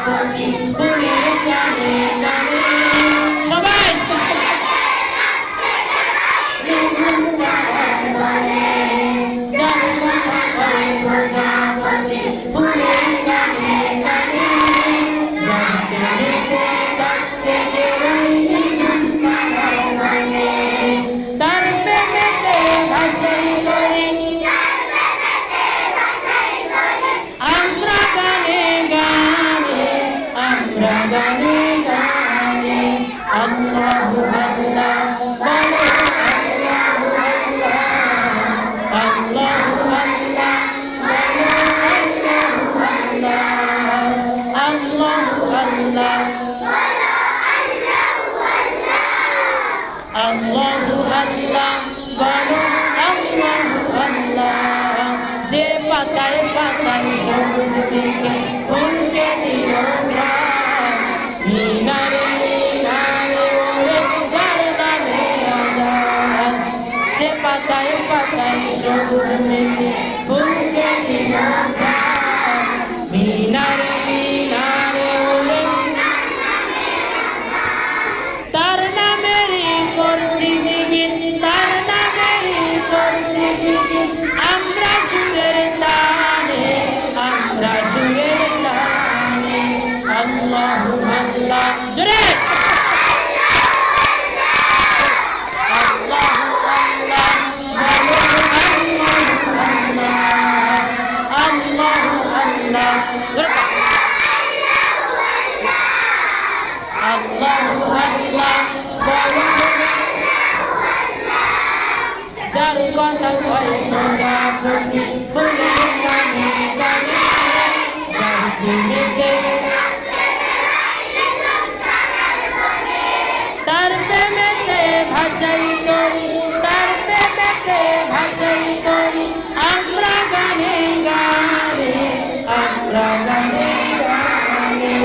প্রজাপতি ফুলের গানে গানে সবাই যার কথা কয় প্রজাপতি ফুলের গানে গানে জানতে নিতে চাচ্ছে যে তার প্রেমেতে ভাসাই করি আমরা গানে গানে আমরা গানে গানে আল্লাহু আল্লাহ বলো আল্লাহু আল্লাহ বলো আল্লাহু আল্লাহ আল্লাহু আল্লাহ বলো আল্লাহু আল্লাহ যে পাতায় পাতায় সবুজ দেখে ফুলকে দিল ঘ্রাণ মিনারে মিনারে ওরে যার নামে আজান যে পাতায় পাতায় সবুজ দেখে ফুলকে দিল ঘ্রাণ মিনারে মিনারে ওরে তার নামেরই করছি জিগির তার নামেরই করছি জিগির আমরা সুরের তানে আমরা সুরের তানে আল্লাহু আল্লাহ জোরে আল্লাহু আল্লাহ বলো আল্লাহু আল্লাহ জোরে আল্লাহু আল্লাহ বলো যার কথা কয় প্রজাপতি ফুলের গানে গানে যার প্রেমেতে তার প্রেমেতে ভাসাই করি তার প্রেমেতে ভাসাই করি আমরা গানে গানে আমরা গানে গানে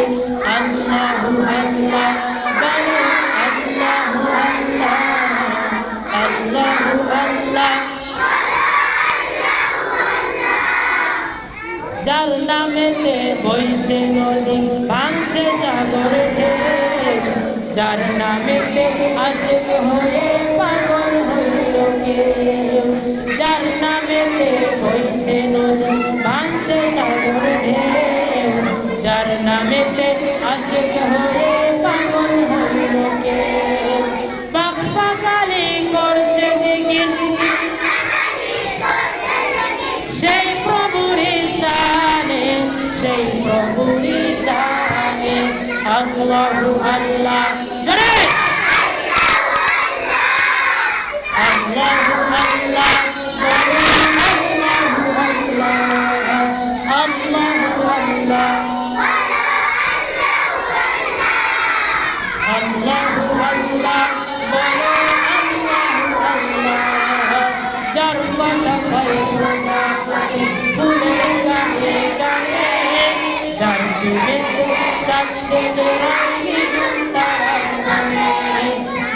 আল্লাহু আল্লাহ বলো আল্লাহু আল্লাহ আল্লাহু আল্লাহ যার নামেতে বইছে নদী ভাঙছে সাগর ঢেউ যার নামেতে আশিক হয়ে পাগল হইল কেউ যার নামেতে বইছে নদী ভাঙছে সাগর ঢেউ যার নামেতে আশিক হয়ে পাগল হইল কেউ পাগপাগালি করছে জিকির সেই প্রভুর শানে সেই প্রভুর শানে আল্লাহু আল্লাহ জোরে আল্লাহু আল্লাহ বলো আল্লাহু আল্লাহ আল্লাহু আল্লাহ বলো আল্লাহু আল্লাহ যার কথা কয় প্রজাপতি ফুলের গানে গানে যার প্রেমেতে চাচ্ছে দোরানি তার গানে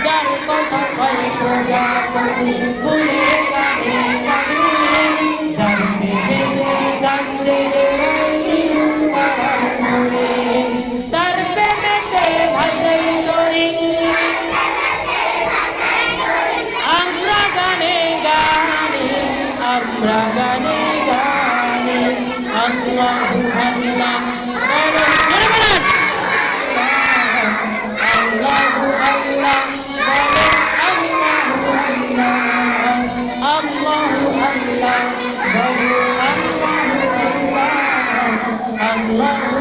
যার কথা কয় প্রজাপতি ফুলের গানে গানে যার প্রেমেতে চাচ্ছে দোরানি তার গানে তার প্রেমেতে ভাসাই করি আমরা গানে গানে আমরা গানে গানে আল্লাহু আল্লাহ বলো আল্লাহু আল্লাহ বলো আল্লাহু আল্লাহ আল্লাহু আল্লাহ বলো আল্লাহু আল্লাহ আল্লাহু